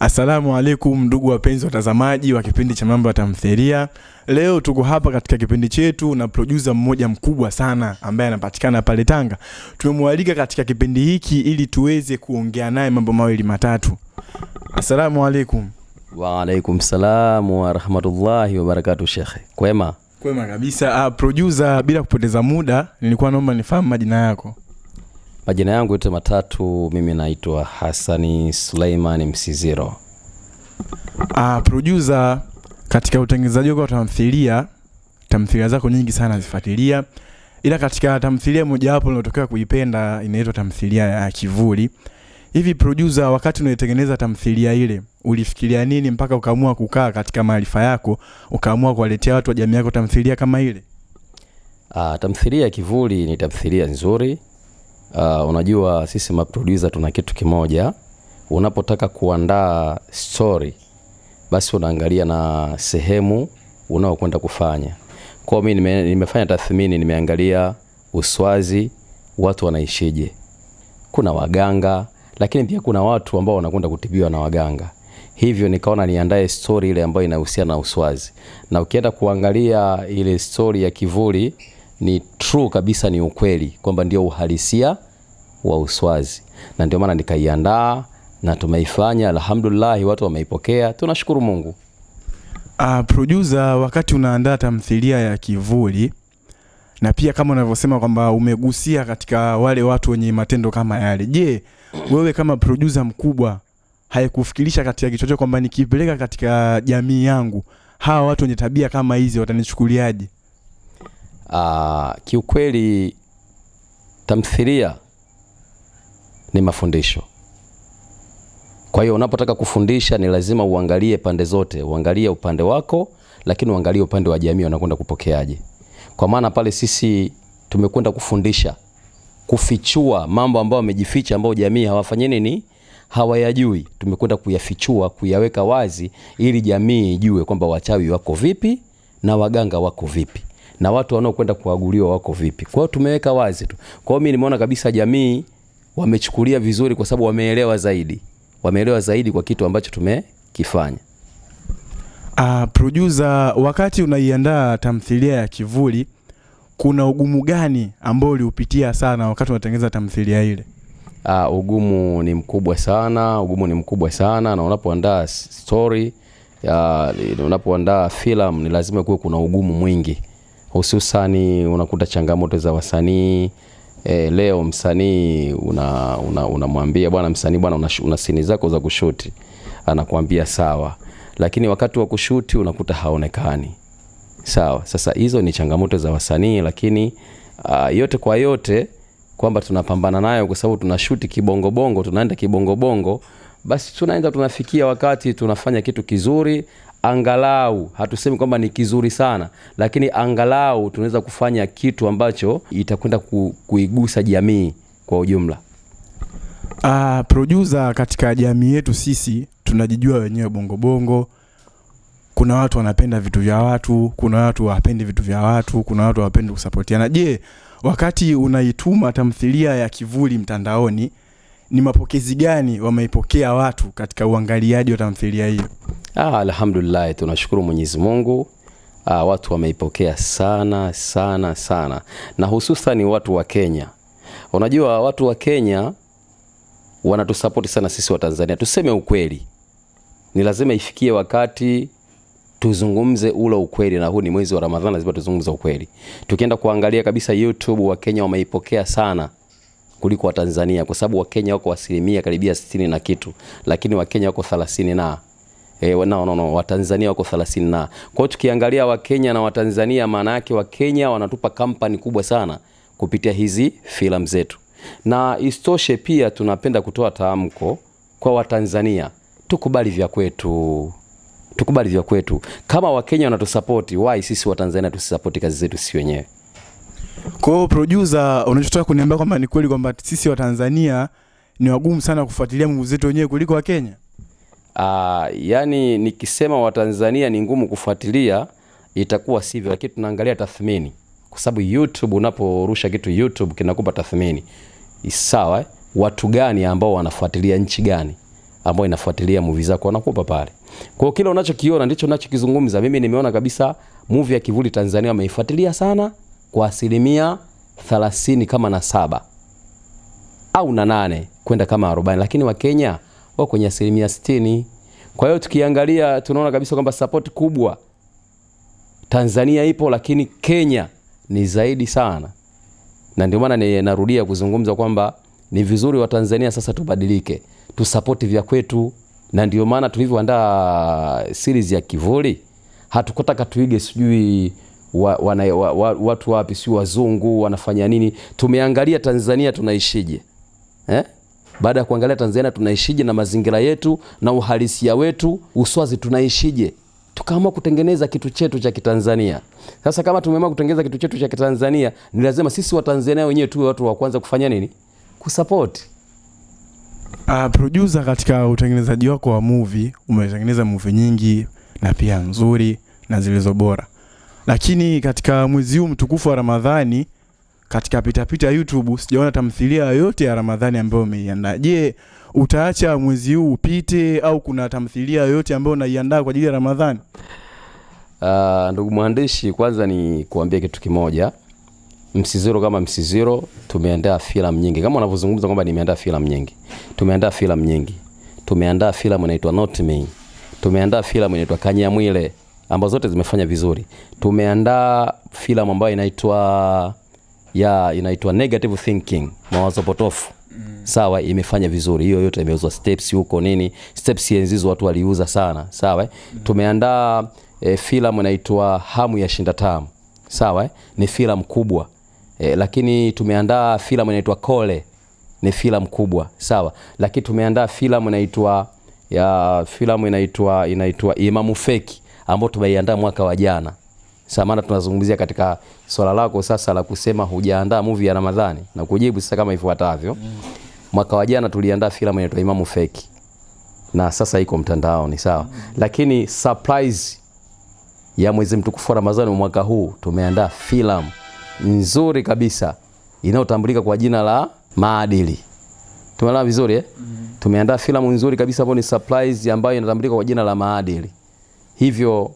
Asalamu alaikum ndugu wapenzi watazamaji wa kipindi cha mambo ya tamthilia. Leo tuko hapa katika kipindi chetu na producer mmoja mkubwa sana ambaye anapatikana pale Tanga. Tumemwalika katika kipindi hiki ili tuweze kuongea naye mambo mawili matatu. Asalamu alaikum. Wa alaikum salam wa rahmatullahi wa barakatuh Sheikh. Kwema? Kwema kabisa. Producer, bila kupoteza muda nilikuwa naomba nifahamu majina yako. Majina yangu yote matatu, mimi naitwa Hassani Suleiman Msiziro. Producer, katika utengenezaji wako wa tamthilia zako nyingi sana zifuatilia. Ila katika tamthilia moja hapo unatokea kuipenda inaitwa tamthilia ya Kivuli. Hivi producer, wakati unaitengeneza tamthilia ile, ulifikiria nini mpaka ukaamua kukaa katika maarifa yako, ukaamua kuwaletea watu wa jamii yako tamthilia kama ile? Tamthilia ya Kivuli ni tamthilia nzuri. Unajua sisi maproducer tuna kitu kimoja, unapotaka kuandaa story basi unaangalia na sehemu unaokwenda kufanya. Kwa mimi nimefanya tathmini, nimeangalia Uswazi watu wanaishije. Kuna waganga, lakini pia kuna watu ambao wanakwenda kutibiwa na waganga. Hivyo nikaona niandae story ile ambayo inahusiana na Uswazi. Na ukienda kuangalia ile story ya Kivuli ni true kabisa, ni ukweli kwamba ndio uhalisia wa Uswazi. Na ndio maana nikaiandaa na tumeifanya, alhamdulillah watu wameipokea, tunashukuru Mungu. Producer, wakati unaandaa tamthilia ya Kivuli na pia kama unavyosema kwamba umegusia katika wale watu wenye matendo kama yale, je, wewe kama producer mkubwa haikufikirisha katika kichwa chako kwamba nikipeleka katika jamii yangu hawa watu wenye tabia kama hizi watanichukuliaje? Kiukweli tamthilia ni mafundisho. Kwa hiyo unapotaka kufundisha ni lazima uangalie pande zote, uangalie upande wako, lakini uangalie upande wa jamii wanakwenda kupokeaje. Kwa maana pale sisi tumekwenda kufundisha, kufichua mambo ambayo yamejificha ambayo jamii hawafanyi nini, hawayajui. Tumekwenda kuyafichua, kuyaweka wazi ili jamii ijue kwamba wachawi wako vipi na waganga wako vipi na watu wanaokwenda kuaguliwa wako vipi. Kwa hiyo tumeweka wazi tu. Kwa hiyo mimi nimeona kabisa jamii wamechukulia vizuri kwa sababu wameelewa zaidi. Wameelewa zaidi kwa kitu ambacho tumekifanya. Producer, wakati unaiandaa tamthilia ya Kivuli, kuna ugumu gani ambao uliupitia sana wakati unatengeneza tamthilia ile? Ugumu ni mkubwa sana, na unapoandaa story, unapoandaa film ni lazima kuwe kuna ugumu mwingi. Hususani unakuta changamoto za wasanii. Leo msanii unamwambia bwana msanii, bwana una scene zako za kushuti, anakuambia sawa, lakini wakati wa kushuti unakuta haonekani. Sawa, sasa hizo ni changamoto za wasanii, lakini yote kwa yote kwamba tunapambana nayo kwa sababu tunashuti kibongo, tunaenda kibongo, basi tunaenda tunafikia wakati tunafanya kitu kizuri. Angalau hatusemi kwamba ni kizuri sana, lakini angalau tunaweza kufanya kitu ambacho itakwenda kuigusa jamii kwa ujumla. Producer, katika jamii yetu sisi tunajijua wenyewe bongo. Kuna watu wanapenda vitu vya watu, kuna watu hawapendi vitu vya watu, kuna watu hawapendi kusapotiana. Je, wakati unaituma tamthilia ya Kivuli mtandaoni, ni mapokezi gani wameipokea watu katika uangaliaji wa tamthilia hiyo? Alhamdulillah, tunashukuru Mwenyezi Mungu. Watu wameipokea sana, na hususan watu wa Kenya. Unajua watu wa Kenya wanatusupport sana sisi wa Tanzania. Tuseme ukweli, ni lazima ifikie wakati tuzungumze ule ukweli, na huu ni mwezi wa Ramadhani, lazima tuzungumze ukweli. Tukienda kuangalia kabisa YouTube, wa Kenya wameipokea sana kuliko wa Tanzania, kwa sababu wa Kenya wako asilimia karibia 60 na kitu, lakini wa Kenya wako 30 na wa Tanzania wako 30 na. Kwa hiyo tukiangalia wa Kenya na wa Tanzania, maana yake wa Kenya wanatupa kampani kubwa sana kupitia hizi filamu zetu. Na istoshe pia tunapenda kutoa tamko kwa wa Tanzania, tukubali vya kwetu. Kama wa Kenya wanatusupport, why sisi wa Tanzania tusisupport kazi zetu sisi wenyewe? Kwa hiyo producer, unachotaka kuniambia kwamba ni kweli kwamba sisi wa Tanzania ni wagumu sana kufuatilia movie zetu wenyewe kuliko wa Kenya? Yani nikisema wa Tanzania ni ngumu kufuatilia itakuwa sivyo, lakini tunaangalia tathmini. Kwa sababu YouTube, unaporusha kitu YouTube kinakupa tathmini. Sawa, watu gani ambao wanafuatilia nchi gani? ambayo inafuatilia movie zako wanakupa pale. Kwa hiyo kile unachokiona ndicho ninachokizungumza. Mimi nimeona kabisa movie ya Kivuli Tanzania wameifuatilia sana kwa 30% kama na 7 au na 8 kwenda kama 40, lakini wa Kenya wako kwenye 60%. Kwa hiyo tukiangalia tunaona kabisa kwamba support kubwa Tanzania ipo, lakini Kenya ni zaidi sana. Na ndio maana narudia kuzungumza kwamba ni vizuri wa Tanzania sasa tubadilike, tusupport vya kwetu. Na ndio maana tulivyoandaa series ya Kivuli hatukutaka tuige sijui watu wapi, si wazungu wanafanya nini. Tumeangalia Tanzania tunaishije, baada ya kuangalia Tanzania tunaishije na mazingira yetu na uhalisia wetu, uswazi tunaishije, tukaamua kutengeneza kitu chetu cha Kitanzania. Sasa kama tumeamua kutengeneza kitu chetu cha Kitanzania, ni lazima sisi wa Tanzania wenyewe tuwe watu wa kwanza kufanya nini? Kusupport. Producer, katika utengenezaji wako wa movie umetengeneza movie nyingi na pia nzuri na zilizo bora. Lakini katika mwezi huu mtukufu wa Ramadhani, katika pita YouTube sijaona tamthilia yoyote ya Ramadhani ambayo umeiandaa. Je, utaacha mwezi huu upite au kuna tamthilia yoyote ambayo unaiandaa kwa ajili ya Ramadhani? Ndugu mwandishi, kwanza ni kuambia kitu kimoja. Msiziro kama Msiziro tumeandaa filamu nyingi. Kama unavyozungumza kwamba nimeandaa filamu nyingi. Tumeandaa filamu nyingi. Tumeandaa filamu inaitwa Not Me. Tumeandaa filamu inaitwa Kanyamwile ambazo zote zimefanya vizuri. Tumeandaa filamu ambayo inaitwa Negative Thinking, mawazo potofu. Sawa, imefanya vizuri. Hiyo yote imeuzwa steps huko nini. Steps hizo watu waliuza sana. Sawa. Tumeandaa filamu inaitwa Hamu ya Shinda Tamu. Sawa, ni filamu kubwa. Lakini tumeandaa filamu inaitwa Kole, ni filamu kubwa. Sawa. Lakini tumeandaa filamu inaitwa Imamu Feki ambayo tumeiandaa mwaka wa jana. Sasa maana tunazungumzia katika swala lako sasa la kusema hujaandaa movie ya Ramadhani, na kujibu sasa kama ifuatavyo. Mwaka wa jana tuliandaa filamu inaitwa Imamu Feki na sasa iko mtandaoni. Sawa. Lakini surprise ya mwezi mtukufu wa Ramadhani mwaka huu tumeandaa filamu nzuri kabisa inayotambulika kwa jina la Maadili. Tumeelewa vizuri Tumeandaa filamu nzuri kabisa ambayo ni surprise ambayo inatambulika kwa jina la Maadili. Hivyo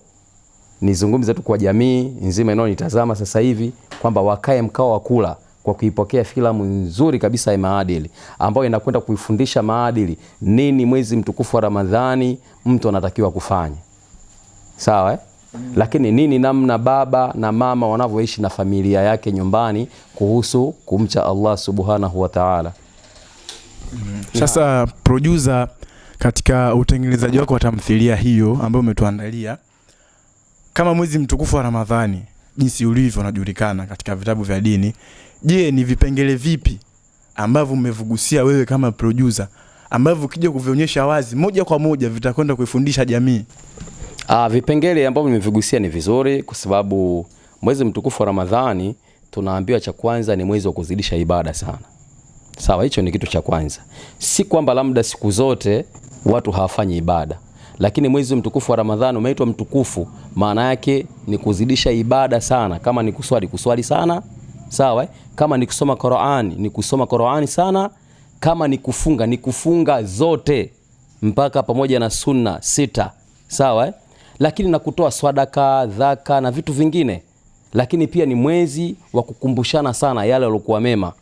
nizungumze tu kwa jamii nzima inayonitazama sasa hivi kwamba wakae mkao wa kula kwa kuipokea filamu nzuri kabisa ya Maadili ambayo inakwenda kuifundisha maadili, nini mwezi mtukufu wa Ramadhani mtu anatakiwa kufanya. Sawa Lakini nini namna baba na mama wanavyoishi na familia yake nyumbani kuhusu kumcha Allah Subhanahu wa Ta'ala. Sasa producer, katika utengenezaji wako wa tamthilia hiyo ambayo umetuandalia, kama mwezi mtukufu wa Ramadhani jinsi ulivyo unajulikana katika vitabu vya dini, je, ni vipengele vipi ambavyo umevugusia wewe kama producer ambavyo ukija kuvionyesha wazi moja kwa moja vitakwenda kuifundisha jamii? Vipengele ambavyo nimevigusia ni vizuri kwa sababu mwezi mtukufu wa Ramadhani tunaambiwa cha kwanza ni mwezi wa kuzidisha ibada sana. Sawa, hicho ni kitu cha kwanza. Si kwamba labda siku zote watu hawafanyi ibada, lakini mwezi mtukufu wa Ramadhani umeitwa mtukufu, maana yake ni kuzidisha ibada sana. Kama ni kuswali sana. Sawa, kama ni kusoma Qur'ani, ni kusoma Qur'ani sana. Kama ni kufunga zote mpaka pamoja na sunna 6. Sawa Lakini na kutoa sadaka, dhaka na vitu vingine. Lakini pia ni mwezi wa kukumbushana sana yale yaliokuwa mema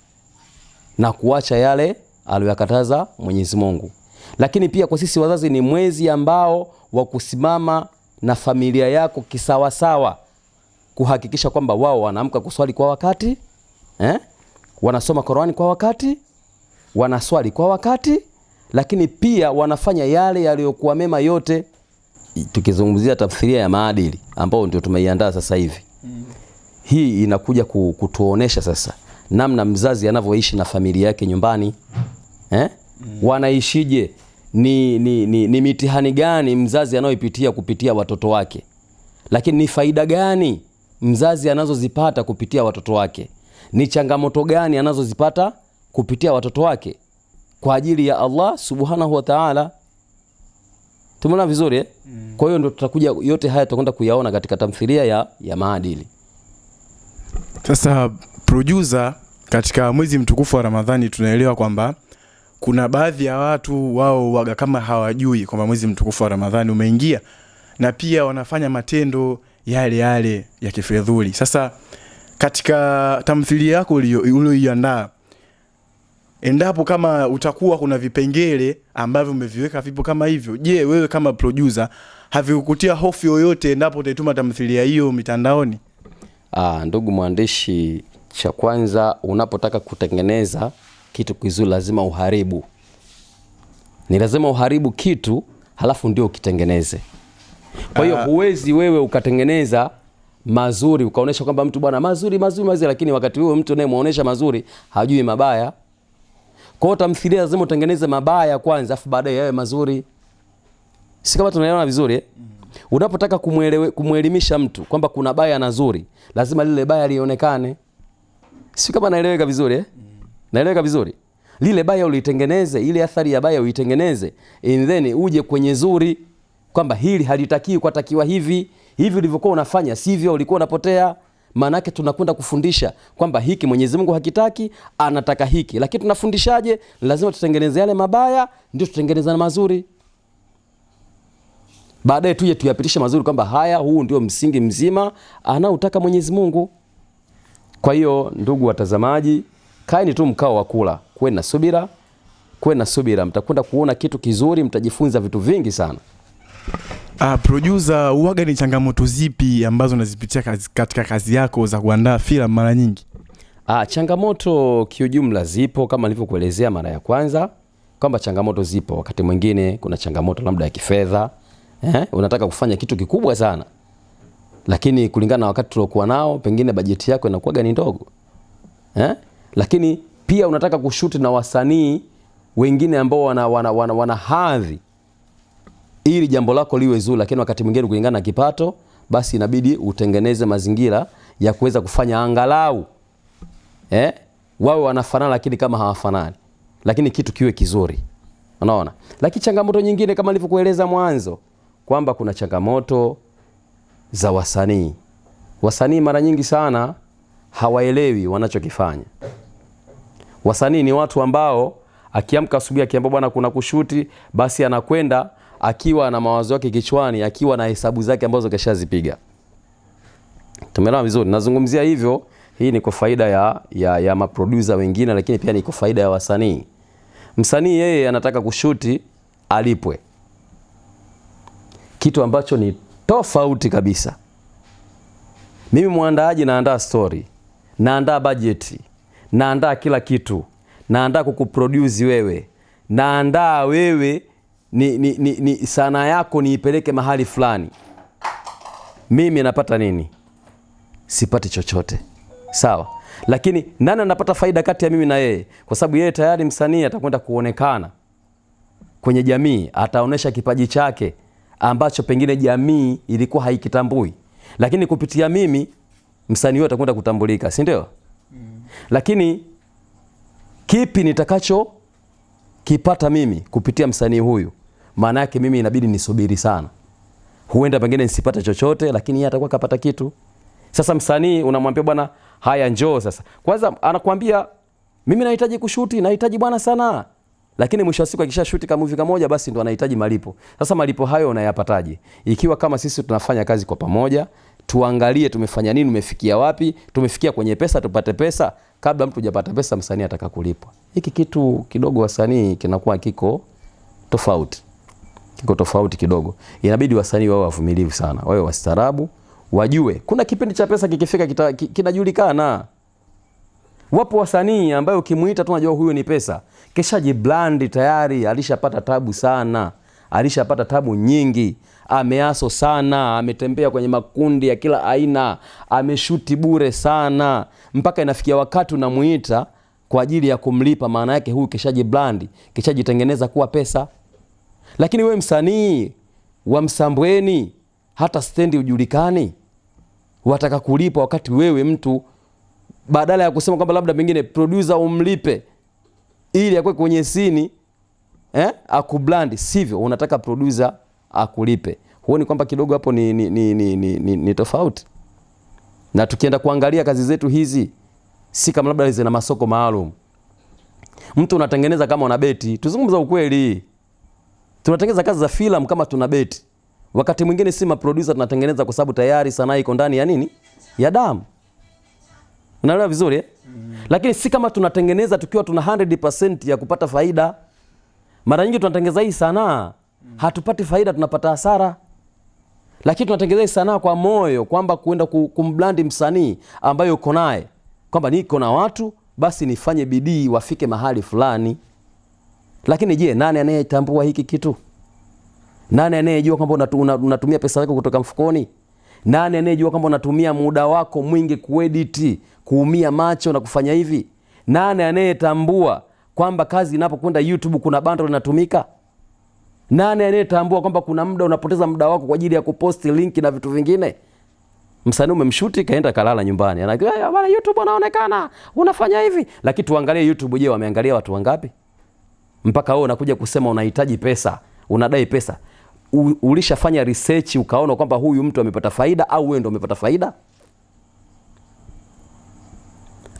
na kuacha yale aliyokataza Mwenyezi Mungu. Lakini pia kwa sisi wazazi ni mwezi ambao wa kusimama na familia yako kisawasawa, kuhakikisha kwamba wao wanaamka kuswali kwa wakati, wanasoma Qur'ani kwa wakati, wanaswali kwa wakati, lakini pia wanafanya yale yaliyokuwa mema yote. Tukizungumzia tafsiria ya maadili ambao ndio tumeiandaa sasa hivi. Hii inakuja kutuonesha sasa namna mzazi anavyoishi na familia yake nyumbani. Wanaishije? Ni mitihani gani mzazi anayoipitia kupitia watoto wake? Lakini ni faida gani mzazi anazozipata kupitia watoto wake? Ni changamoto gani anazozipata kupitia watoto wake kwa ajili ya Allah Subhanahu wa Ta'ala? Tumeona vizuri Kwa hiyo ndio tutakuja yote haya tutakwenda kuyaona katika tamthilia ya maadili. Sasa producer, katika mwezi mtukufu wa Ramadhani tunaelewa kwamba kuna baadhi ya watu wao waga kama hawajui kwamba mwezi mtukufu wa Ramadhani umeingia, na pia wanafanya matendo yale yale ya kifedhuli. Sasa katika tamthilia yako uliyoiandaa, endapo kama utakuwa kuna vipengele ambavyo umeviweka vipo kama hivyo, je, wewe kama producer havikukutia hofu yoyote endapo utaituma tamthilia hiyo mitandaoni? Ndugu mwandishi, cha kwanza unapotaka kutengeneza kitu kizuri lazima uharibu. Ni lazima uharibu kitu halafu ndio ukitengeneze. Kwa hiyo huwezi wewe ukatengeneza mazuri ukaonesha kwamba mtu bwana mazuri, lakini wakati wewe mtu unayemuonesha mazuri hajui mabaya. Kwa hiyo tamthilia lazima utengeneze mabaya kwanza afu baadaye yawe mazuri. Si kama tunaelewana vizuri? Unapotaka kumuelimisha mtu kwamba kuna baya na zuri, lazima lile baya lionekane. Si kama naeleweka vizuri? Naeleweka vizuri? Lile baya ulitengeneze, ile athari ya baya uitengeneze, and then uje kwenye zuri kwamba hili halitakiwi, kwa takiwa hivi ulivyokuwa unafanya sivyo, ulikuwa unapotea. Maana yake tunakwenda kufundisha kwamba hiki Mwenyezi Mungu hakitaki, anataka hiki. Lakini tunafundishaje? Lazima tutengeneze yale mabaya ndio tutengeneze na mazuri. Baadaye tuje tuyapitishe mazuri kwamba haya, huu ndio msingi mzima anautaka Mwenyezi Mungu. Kwa hiyo ndugu watazamaji, kaeni tu mkao wa kula, kuwe na subira, mtakwenda kuona kitu kizuri, mtajifunza vitu vingi sana. Producer, uwaga ni changamoto zipi ambazo unazipitia katika kazi yako za kuandaa filamu mara nyingi? Changamoto kiujumla zipo kama nilivyokuelezea mara ya kwanza kwamba changamoto zipo. Wakati mwingine kuna changamoto labda ya kifedha. Unataka kufanya kitu kikubwa sana, lakini kulingana na wakati tuliokuwa nao pengine bajeti yako inakuwa ni ndogo. Lakini pia unataka kushuti na wasanii wengine ambao wana hadhi ili jambo lako liwe zuri, lakini wakati mwingine kulingana na kipato, basi inabidi utengeneze mazingira ya kuweza kufanya angalau wawe wanafanana lakini kama hawafanani, lakini kitu kiwe kizuri. Unaona? Lakini changamoto nyingine kama nilivyokueleza mwanzo kwamba kuna changamoto za wasanii. Wasanii mara nyingi sana hawaelewi wanachokifanya. Wasanii ni watu ambao akiamka asubuhi akiambia bwana kuna kushuti, basi anakwenda akiwa na mawazo yake kichwani, akiwa na hesabu zake ambazo keshazipiga. Tumeelewa vizuri? Nazungumzia hivyo, hii ni kwa faida ya maproducer wengine, lakini pia ni kwa faida ya wasanii. Msanii yeye anataka kushuti alipwe, kitu ambacho ni tofauti kabisa. Mimi mwandaaji naandaa story, naandaa budget, naandaa kila kitu, naandaa kukuproduce wewe, naandaa wewe ni sanaa yako niipeleke mahali fulani. Mimi napata nini? Sipati chochote. Sawa? Lakini nani anapata faida kati ya mimi na yeye? Kwa sababu yeye tayari msanii atakwenda kuonekana kwenye jamii, ataonesha kipaji chake ambacho pengine jamii ilikuwa haikitambui. Lakini kupitia mimi msanii huyo atakwenda kutambulika, si ndio? Lakini kipi nitakacho kipata mimi kupitia msanii huyu? Maana yake mimi inabidi nisubiri sana. Huenda pengine nisipate chochote, lakini yeye atakuwa kapata kitu. Sasa msanii unamwambia bwana haya njoo sasa. Kwanza anakuambia mimi nahitaji kushuti, nahitaji bwana sana. Lakini mwisho wa siku akishashuti kama movie moja basi ndo anahitaji malipo. Sasa malipo hayo unayapataje? Ikiwa kama sisi tunafanya kazi kwa pamoja, tuangalie tumefanya nini, tumefikia wapi, tumefikia kwenye pesa, tupate pesa. Kabla mtu hajapata pesa msanii ataka kulipwa. Hiki kitu kidogo wasanii kinakuwa kiko tofauti. Kiko tofauti kidogo. Inabidi wasanii wawe wavumilivu sana, wawe wastaarabu, wajue kuna kipindi cha pesa kikifika kinajulikana. Wapo wasanii ambao ukimuita tu unajua huyo ni pesa. Kesha jibrand tayari, alishapata tabu sana. Alishapata tabu nyingi. Ameaso sana, ametembea kwenye makundi ya kila aina, ameshuti bure sana. Mpaka inafikia wakati unamuita kwa ajili ya kumlipa, maana yake huyu kesha jibrand, kesha jitengeneza kuwa pesa. Lakini wewe msanii wa Msambweni, hata stendi ujulikani, wataka kulipa wakati wewe mtu badala ya kusema kwamba labda pengine producer umlipe ili akwe kwenye sini akublandi, sivyo, unataka producer akulipe. Huoni kwamba kidogo hapo ni tofauti? Na tukienda kuangalia kazi zetu hizi si kama labda zina masoko maalum. Mtu unatengeneza kama una beti. Tuzungumza ukweli. Tunatengeneza kazi za filamu kama tuna beti. Wakati mwingine si maproducer tunatengeneza kwa sababu tayari sanaa iko ndani ya nini? Ya damu. Unaelewa vizuri Lakini si kama tunatengeneza tukiwa tuna 100% ya kupata faida. Mara nyingi tunatengeneza hii sanaa, hatupati faida, tunapata hasara. Lakini tunatengeneza hii sanaa kwa moyo, kwamba kuenda kumblandi msanii ambaye uko naye, kwamba niko na watu basi nifanye bidii wafike mahali fulani. Lakini je, nani anayetambua hiki kitu? Nani anayejua kwamba unatumia pesa yako kutoka mfukoni? Nani anayejua kwamba unatumia muda wako mwingi kuedit, kuumia macho na kufanya hivi? Nani anayetambua kwamba kazi inapokwenda YouTube kuna bundle linatumika? Nani anayetambua kwamba kuna muda unapoteza muda wako kwa ajili ya kuposti link na vitu vingine? Msanii umemshuti kaenda kalala nyumbani. Anaambia bwana, YouTube unaonekana unafanya hivi. Lakini tuangalie YouTube, je, wameangalia watu wangapi? Mpaka wewe unakuja kusema unahitaji pesa, unadai pesa. Ulishafanya research ukaona kwamba huyu mtu amepata faida, au wewe ndio umepata faida?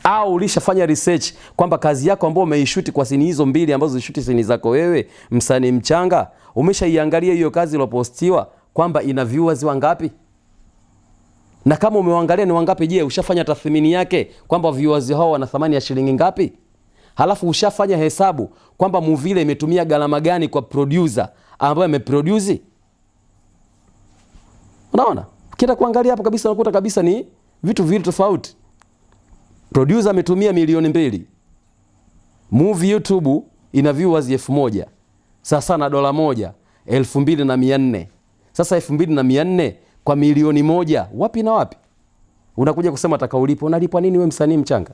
Au ulishafanya research kwamba kazi yako ambayo umeishuti kwa sini hizo mbili ambazo zishuti sini zako wewe, msanii mchanga, umeshaiangalia hiyo kazi iliyopostiwa kwamba ina viewers wangapi? Na kama umeangalia ni wangapi, je, ushafanya tathmini yake kwamba viewers hao wana thamani ya shilingi ngapi? Halafu ushafanya hesabu kwamba movie ile imetumia gharama gani kwa producer ambaye ameproduce? Unaona? Kila kuangalia hapo kabisa unakuta kabisa ni vitu viwili tofauti. Producer ametumia milioni 2. Movie YouTube ina viewers 1000. Sasa na dola moja 2400. Sasa 2400 kwa milioni 1, wapi na wapi? Unakuja kusema atakaulipo. Unalipwa nini wewe msanii mchanga?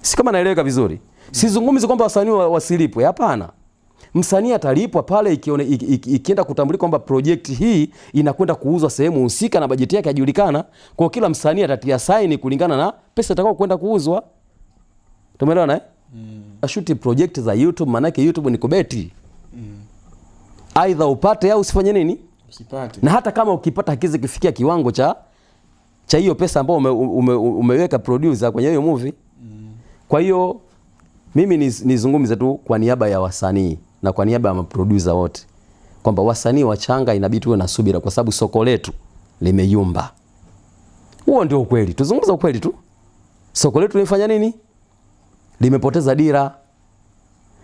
Si kama naeleweka vizuri. Sizungumzi kwamba wasanii wasilipwe, hapana. Msanii atalipwa pale ikienda kutambulika kwamba project hii inakwenda kuuzwa sehemu husika na bajeti yake inajulikana. Kwa kila msanii atatia saini kulingana na pesa itakao kwenda kuuzwa. Tumeelewana Ashuti project za YouTube, maana yake YouTube ni kubeti. Aidha upate au usifanye nini? Usipate. Na hata kama ukipata hakizi kufikia kiwango cha hiyo pesa ambayo umeweka producer kwenye hiyo movie. Kwa hiyo mimi nizungumze tu kwa niaba ya wasanii na kwa niaba ya maproducer wote kwamba wasanii wachanga inabidi tuwe na subira, kwa sababu soko letu limeyumba. Huo ndio ukweli. Tuzungumza ukweli tu. Soko letu limefanya nini? Limepoteza dira.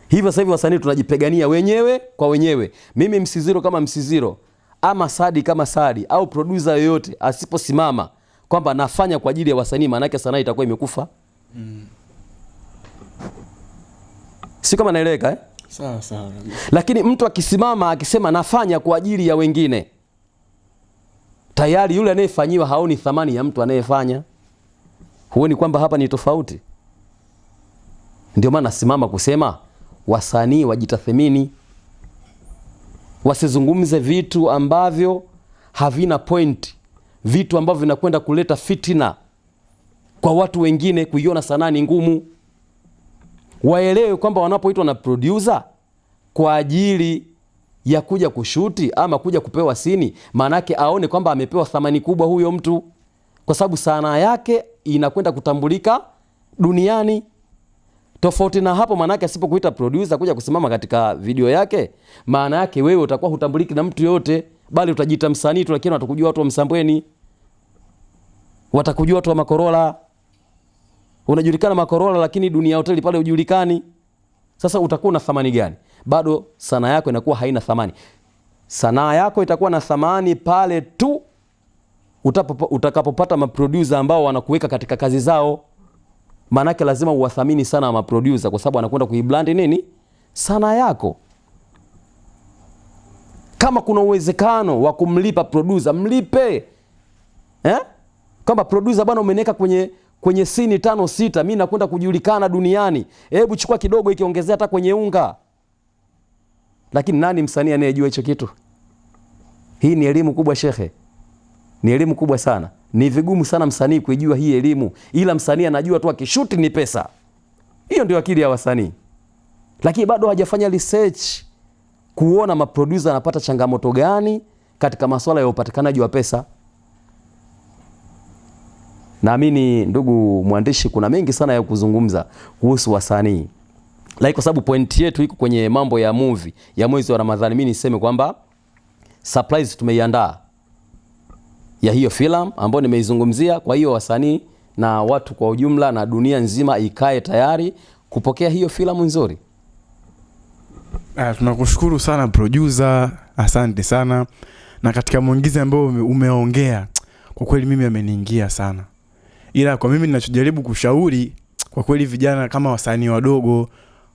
Hivyo sasa hivi wasanii tunajipegania wenyewe kwa wenyewe. Mimi Msiziro kama Msiziro, ama Sadi kama Sadi, au producer yoyote asiposimama kwamba nafanya kwa ajili ya wasanii, maana yake sanaa itakuwa imekufa. Si kama naeleweka Sawa sawa. Lakini mtu akisimama akisema nafanya kwa ajili ya wengine, tayari yule anayefanyiwa haoni thamani ya mtu anayefanya. Huoni kwamba hapa ni tofauti? Ndio maana nasimama kusema wasanii wajitathmini, wasizungumze vitu ambavyo havina point, vitu ambavyo vinakwenda kuleta fitina kwa watu wengine kuiona sanaa ni ngumu. Waelewe kwamba wanapoitwa na producer kwa ajili ya kuja kushuti ama kuja kupewa sini, maana yake aone kwamba amepewa thamani kubwa huyo mtu, kwa sababu sanaa yake inakwenda kutambulika duniani. Tofauti na hapo, maana yake asipokuita producer kuja kusimama katika video yake, maana yake wewe utakuwa hutambuliki na mtu yote, bali utajiita msanii tu, lakini watakujua watu wa Msambweni, watakujua watu wa Makorola. Unajulikana Makorola, lakini dunia hoteli pale hujulikani. Sasa utakuwa na thamani gani? Bado sanaa yako inakuwa haina thamani. Sanaa yako itakuwa na thamani pale tu utakapopata maproducer ambao wanakuweka katika kazi zao. Maanake lazima uwathamini sana maproducer, kwa sababu anakwenda kuiblandi nini? Sanaa yako. Kama kuna uwezekano wa kumlipa producer, mlipe. Kama producer bwana umeneka kwenye sini 5-6, mimi nakwenda kujulikana duniani, hebu chukua kidogo ikiongezea hata kwenye unga. Lakini nani msanii anayejua hicho kitu? Hii ni elimu kubwa shekhe. Ni elimu kubwa sana. Ni vigumu sana msanii kujua hii elimu, ila msanii anajua tu akishuti ni pesa. Hiyo ndio akili ya wasanii. Lakini bado hajafanya research kuona maproducer anapata changamoto gani katika masuala ya upatikanaji wa pesa. Naamini ndugu mwandishi, kuna mengi sana ya kuzungumza kuhusu wasanii. Like kwa sababu point yetu iko kwenye mambo ya movie ya mwezi wa Ramadhani, mimi niseme kwamba surprise tumeiandaa ya hiyo filamu ambayo nimeizungumzia. Kwa hiyo wasanii na watu kwa ujumla na dunia nzima ikae tayari kupokea hiyo filamu nzuri. Tunakushukuru sana producer, asante sana. Na katika mwongizi ambao umeongea, kwa kweli mimi ameniingia sana. Ila kwa mimi ninachojaribu kushauri, kwa kweli vijana kama wasanii wadogo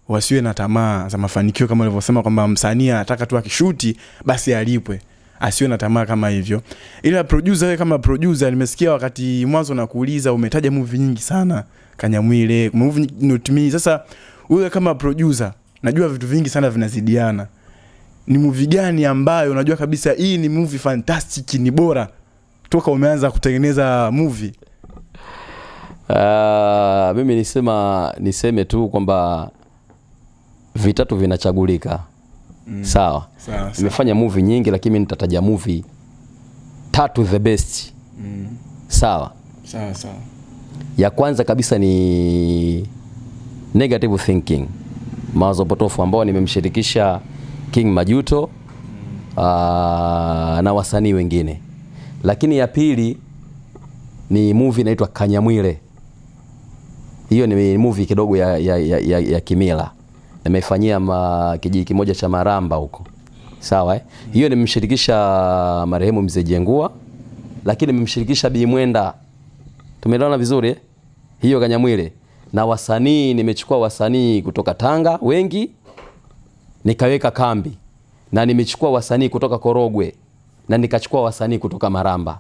wasiwe na tamaa za mafanikio, kama ulivyosema kwamba msanii anataka tu akishuti basi alipwe. Asiwe na tamaa kama hivyo. Ila producer, wewe kama producer, nimesikia wakati mwanzo na kuuliza umetaja movie nyingi sana, Kanyamwile, movie Not Me. Sasa wewe kama producer, najua vitu vingi sana vinazidiana. Ni movie gani ambayo unajua kabisa hii ni movie fantastic, ni bora toka umeanza kutengeneza movie? Mimi niseme tu kwamba vitatu vinachagulika. Sawa. Nimefanya movie nyingi, lakini nitataja movie 3 the best. Sawa. Ya kwanza kabisa ni Negative Thinking, mawazo potofu, ambao nimemshirikisha King Majuto na wasanii wengine. Lakini ya pili ni movie inaitwa Kanyamwile. Hiyo ni movie kidogo ya kimila. Nimefanyia kijiji kimoja cha Maramba huko. Sawa Hiyo nimemshirikisha marehemu Mzee Jengua, lakini nimemshirikisha Bi Mwenda. Tumeelewana vizuri Hiyo Kanyamwile. Na wasanii nimechukua wasanii kutoka Tanga wengi nikaweka kambi. Na nimechukua wasanii kutoka Korogwe na nikachukua wasanii kutoka Maramba.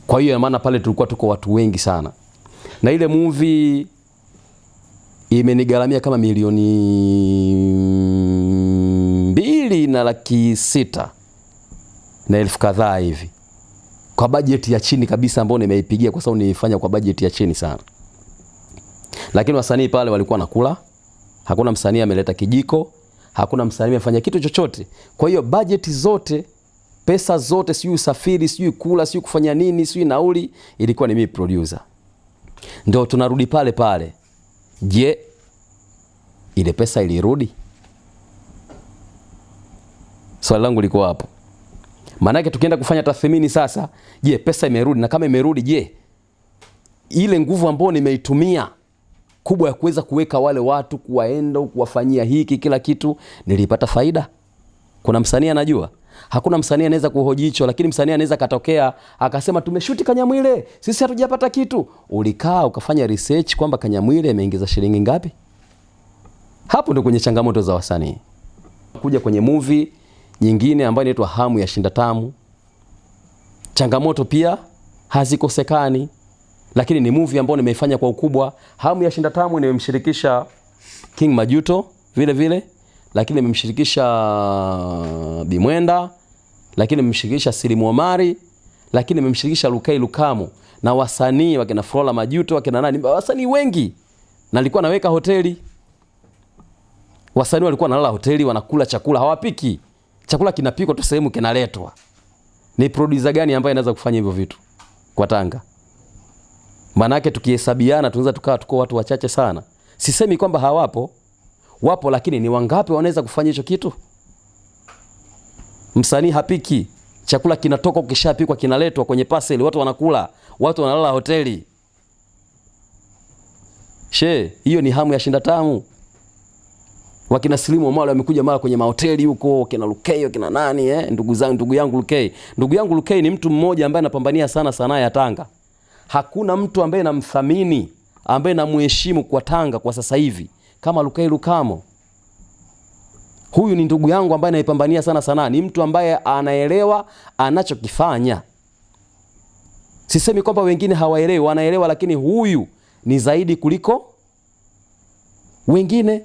Kwa hiyo maana pale tulikuwa tuko watu wengi sana. Na ile movie imenigaramia kama 2,600,000 kadhaa hivi. Kwa budget ya chini kabisa ambayo nimeipigia, kwa sababu nilifanya kwa budget ya chini sana. Lakini wasanii pale walikuwa nakula. Hakuna msanii ameleta kijiko, hakuna msanii amefanya kitu chochote. Kwa hiyo budget zote, pesa zote, sijui usafiri, sijui kula, sijui kufanya nini, sijui nauli, ilikuwa ni mimi producer. Ndio tunarudi pale pale. Je, ile pesa ilirudi? Swali langu liko hapo. Maana tukienda kufanya tathmini sasa, je, pesa imerudi? Na kama imerudi, je, ile nguvu ambayo nimeitumia kubwa ya kuweza kuweka wale watu, kuwaenda kuwafanyia hiki kila kitu, nilipata faida? Kuna msanii anajua? Hakuna msanii anaweza kuhoji hicho. Lakini msanii anaweza katokea akasema tumeshuti Kanyamwile, sisi hatujapata kitu. Ulikaa ukafanya research kwamba Kanyamwile imeingiza shilingi ngapi? Hapo ndio kwenye changamoto za wasanii. Kuja kwenye movie nyingine ambayo inaitwa Hamu ya Shinda Tamu. Changamoto pia hazikosekani, lakini ni movie ambayo nimeifanya kwa ukubwa. Hamu ya Shinda Tamu nimemshirikisha King Majuto vile vile, lakini nimemshirikisha Bi Mwenda, lakini nimemshirikisha Silimu Omari, lakini nimemshirikisha Lukai Lukamu na wasanii wakina Flora Majuto, wakina nani, wasanii wengi. Na nilikuwa naweka hoteli. Wasanii walikuwa wanalala hoteli, wanakula chakula, hawapiki. Chakula kinapikwa tu sehemu kinaletwa. Ni producer gani ambaye anaweza kufanya hivyo vitu kwa Tanga? Manake tukihesabiana tunaweza tuko watu wachache sana. Sisemi kwamba hawapo. Wapo, lakini ni wangapi wanaweza kufanya hicho kitu? Msanii hapiki. Chakula kinatoka ukishapikwa kinaletwa kwenye parcel, watu wanakula, watu wanalala hoteli. Hiyo ni Hamu ya Shinda Tamu. Wakina Silimu Omari wamekuja mara kwenye mahoteli huko, kina Lukei, kina nani ndugu yangu Lukei. Ndugu yangu Lukei ni mtu mmoja ambaye anapambania sana sanaa ya Tanga. Hakuna mtu ambaye namthamini, ambaye namuheshimu kwa Tanga kwa sasa hivi kama Lukai Lukamo. Huyu ni ndugu yangu ambaye anaipambania sana sanaa. Ni mtu ambaye anaelewa anachokifanya. Sisemi kwamba wengine hawaelewi, wanaelewa, lakini huyu ni zaidi kuliko wengine.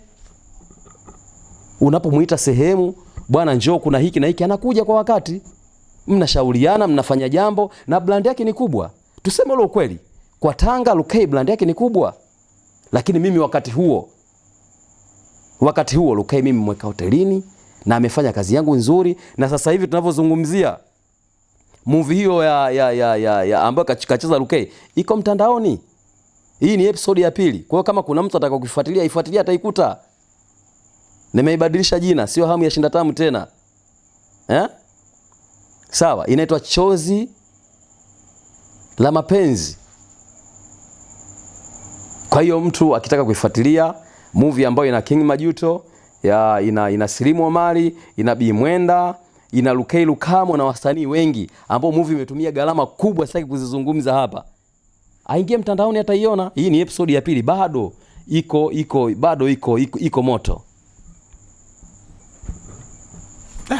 Unapomuita sehemu, bwana njoo kuna hiki na hiki, anakuja kwa wakati. Mnashauriana, mnafanya jambo, na brand yake ni kubwa. Tuseme ule ukweli. Kwa Tanga Lukai brand yake ni kubwa. Lakini mimi wakati huo Lukai mimi mweka hotelini na amefanya kazi yangu nzuri. Na sasa hivi tunavyozungumzia, movie hiyo ya ambayo kacheza Luke iko mtandaoni. Hii ni episode ya pili. Kwa hiyo kama kuna mtu ataka kuifuatilia, ifuatilia ataikuta. Nimeibadilisha jina, sio Hamu ya Shinda Tamu tena. Sawa, inaitwa Chozi la Mapenzi. Kwa hiyo mtu akitaka kuifuatilia movie ambayo ina King Majuto, ina Silimu Omari, ina Bi Mwenda, ina Lukey Lukamo na wasanii wengi ambao movie imetumia gharama kubwa sasa kuzizungumza hapa. Aingie mtandaoni ataiona. Hii ni episode ya pili, bado iko moto.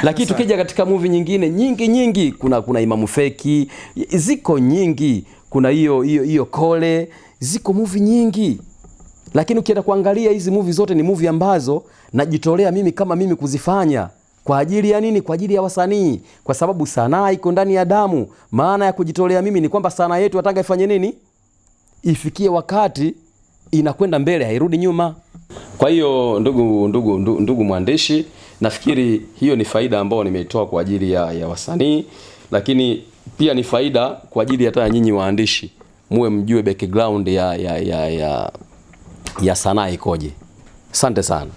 Lakini tukija katika movie nyingine nyingi kuna Imamu Feki, ziko nyingi, kuna hiyo Kole, ziko movie nyingi. Lakini ukienda kuangalia hizi movie zote ni movie ambazo najitolea mimi kama mimi kuzifanya kwa ajili ya nini? Kwa ajili ya wasanii, kwa sababu sanaa iko ndani ya damu. Maana ya kujitolea mimi ni kwamba sanaa yetu nataka ifanye nini? Ifikie wakati inakwenda mbele, hairudi nyuma. Kwa hiyo ndugu mwandishi, nafikiri hiyo ni faida ambayo nimeitoa kwa ajili ya wasanii, lakini pia ni faida kwa ajili hata nyinyi waandishi muwe mjue background ya sanaa ikoje. Asante sana.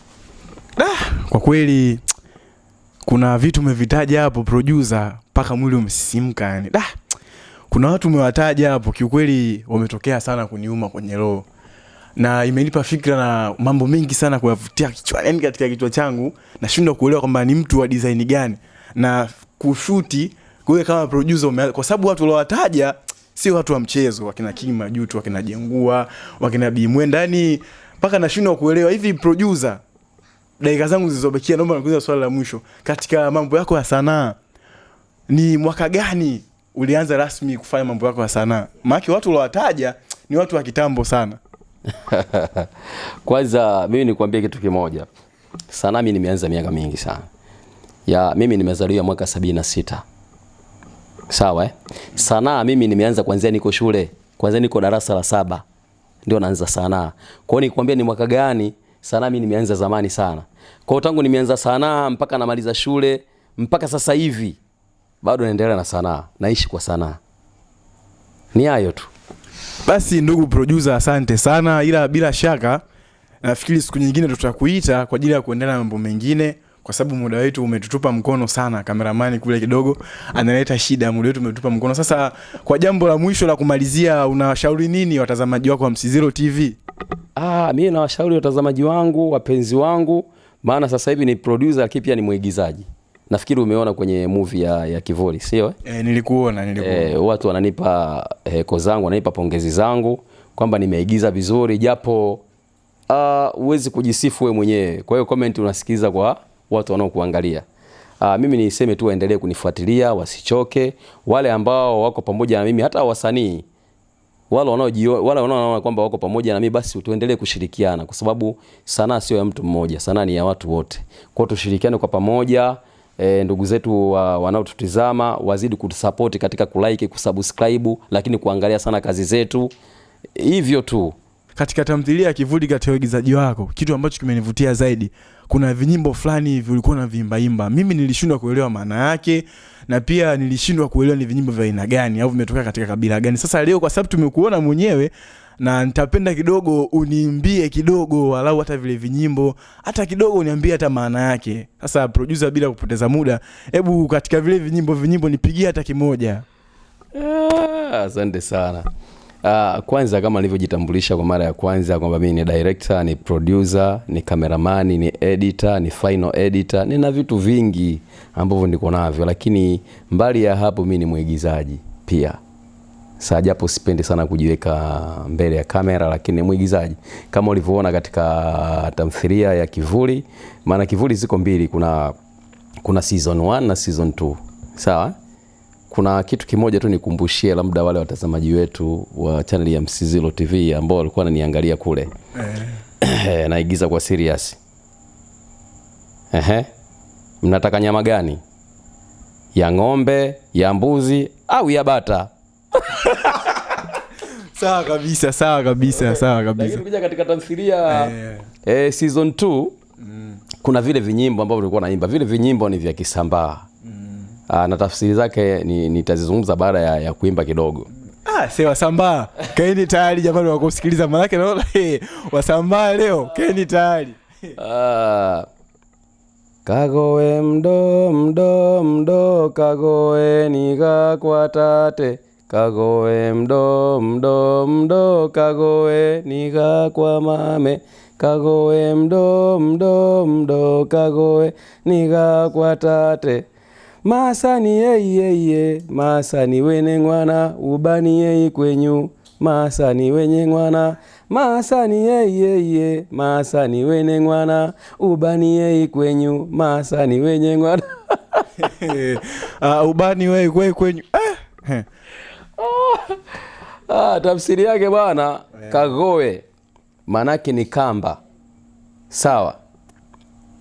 Kwa kweli kuna vitu umevitaja hapo producer mpaka mwili umesisimka yani. Kuna watu umewataja hapo kiukweli wametokea sana kuniuma kwenye roho. Na imenipa fikra na mambo mengi sana kuyavutia kichwa, yani katika kichwa changu nashindwa kuelewa kwamba ni mtu wa design gani na kushuti kwa kama producer kwa sababu watu waliowataja si watu wa mchezo, wakina King Majuto, wakina Jengua, wakina Bi Mwenda, yani mpaka nashindwa kuelewa hivi producer. Dakika zangu zilizobakia naomba nikuulize swali la mwisho. Katika mambo yako ya sanaa ni mwaka gani ulianza rasmi kufanya mambo yako ya sanaa? Maana watu waliowataja ni watu wa kitambo sana. Kwanza mimi nikwambie kitu kimoja. Sanaa mimi nimeanza miaka mingi sana. Mimi nimezaliwa mwaka 76. Sawa Sanaa mimi nimeanza kuanzia niko shule, kwanza niko darasa la 7 ndio naanza sanaa. Kwa hiyo nikwambia ni mwaka gani, sanaa mimi nimeanza zamani sana. Kwa hiyo tangu nimeanza sanaa mpaka namaliza shule mpaka sasa hivi bado naendelea na sanaa, naishi kwa sanaa. Ni hayo tu. Basi ndugu producer, asante sana, ila bila shaka nafikiri siku nyingine tutakuita kwa ajili ya kuendelea na mambo mengine, kwa sababu muda wetu umetutupa mkono sana. Kameramani kule kidogo analeta shida, muda wetu umetupa mkono. Sasa kwa jambo la mwisho la kumalizia, unawashauri nini watazamaji wako wa Msizilo TV? Mimi nawashauri watazamaji wangu, wapenzi wangu, maana sasa hivi ni producer lakini pia ni mwigizaji. Nafikiri umeona kwenye movie ya Kivuli, sio? Nilikuona. Watu wananipa heko zangu, wananipa pongezi zangu kwamba nimeigiza vizuri, japo uwezi kujisifu wewe mwenyewe. Kwa hiyo comment unasikiliza kwa watu wanaokuangalia. Mimi niseme tu waendelee kunifuatilia, wasichoke. Wale ambao wako pamoja na mimi, hata wasanii wale wanaona kwamba wako pamoja na mimi, basi tuendelee kushirikiana, kwa sababu sanaa sio ya mtu mmoja, sanaa ni ya watu wote. Kwa hiyo tushirikiane kwa pamoja. Ndugu zetu wanaotutizama wazidi kutusupport katika kulike, kusubscribe, lakini kuangalia sana kazi zetu. Hivyo tu. Katika tamthilia ya Kivuli, katika uigizaji wako, kitu ambacho kimenivutia zaidi, kuna vinyimbo fulani hivi ulikuwa na viimba. Mimi nilishindwa kuelewa maana yake, na pia nilishindwa kuelewa ni vinyimbo vya aina gani au vimetoka katika kabila gani. Sasa leo kwa sababu tumekuona mwenyewe, na nitapenda kidogo uniimbie kidogo walau hata vile vinyimbo, hata kidogo uniambie hata maana yake. Sasa producer, bila kupoteza muda, hebu katika vile vinyimbo nipigie hata kimoja. Asante sana. Kwanza kama nilivyojitambulisha kwa mara ya kwanza kwamba mimi ni director, ni producer, ni cameraman, ni editor, ni final editor, nina vitu vingi ambavyo niko navyo, lakini mbali ya hapo mimi ni mwigizaji pia. Sasa japo sipendi sana kujiweka mbele ya kamera, lakini mwigizaji. Kama ulivyoona katika tamthilia ya Kivuli, maana Kivuli ziko mbili, kuna season 1 na season 2. Sawa? Kuna kitu kimoja tu nikumbushie labda wale watazamaji wetu wa channel ya Msizilo TV ambao walikuwa wananiangalia kule. Naigiza kwa serious. Mnataka nyama gani? Ya ng'ombe, ya mbuzi au ya bata? Sawa kabisa. Lakini kuja katika tamthilia season 2 kuna vile vinyimbo ambavyo tulikuwa naimba. Vile vinyimbo ni vya Kisambaa. na tafsiri zake nitazizungumza baada ya kuimba kidogo. Sewa Wasambaa, kaeni tayari jamani wa kusikiliza, maana naona Wasambaa leo kaeni tayari. Kagoe mdo mdo mdo, kagoe niga kwa tate, kagoe mdo mdo mdo, kagoe niga kwa mame, kagoe mdo mdo mdo, kagoe niga kwa tate. Masani yeye, masani wene ngwana, ubani yei kwenyu, masani wenye ngwana, masani yeye, masani wene ngwana, ubani yei kwenyu, masani wenye ngwana. Ubani wei kwenyu. Tafsiri yake bwana, kagoe manake ni kamba. Sawa.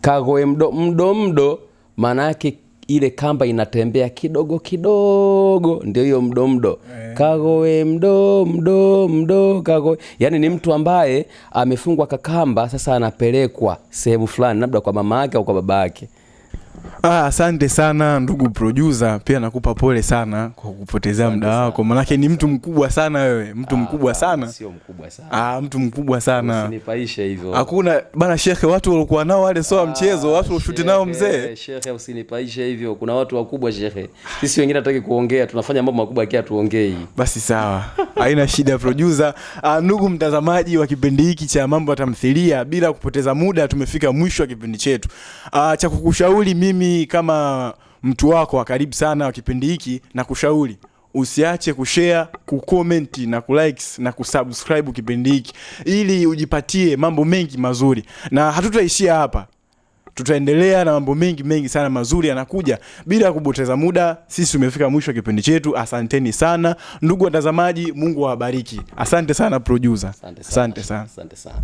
Kagoe mdo mdo mdo manake ile kamba inatembea kidogo kidogo, ndio hiyo mdo mdo. Kagoe mdo mdo mdo, kagoe. Yani ni mtu ambaye amefungwa kakamba, sasa anapelekwa sehemu fulani, labda kwa mama yake au kwa baba yake. Asante sana ndugu producer, pia nakupa pole sana kwa kupotezea muda wako, maana ni mtu mkubwa sana wewe, mtu mkubwa sana. Sio mkubwa sana. Mtu mkubwa sana. Usinipaishe hivyo. Hakuna bana shekhe, watu walikuwa nao wale sio mchezo, watu washuti nao mzee. Shekhe usinipaishe hivyo. Kuna watu wakubwa shekhe. Sisi wengine hataki kuongea, tunafanya mambo makubwa kia tuongei. Basi sawa. Haina shida producer. Ndugu mtazamaji wa kipindi hiki cha Mambo ya Tamthilia, bila kupoteza muda tumefika mwisho wa kipindi chetu. Cha kukushauri mimi kama mtu wako wa karibu sana wa kipindi hiki, na kushauri usiache kushare, kucomment na kulikes na kusubscribe kipindi hiki ili ujipatie mambo mengi mazuri. Na hatutaishia hapa. Tutaendelea na mambo mengi sana mazuri yanakuja. Bila kupoteza muda, sisi tumefika mwisho wa kipindi chetu. Asanteni sana ndugu watazamaji, Mungu awabariki. Asante sana producer. Asante sana. Asante sana.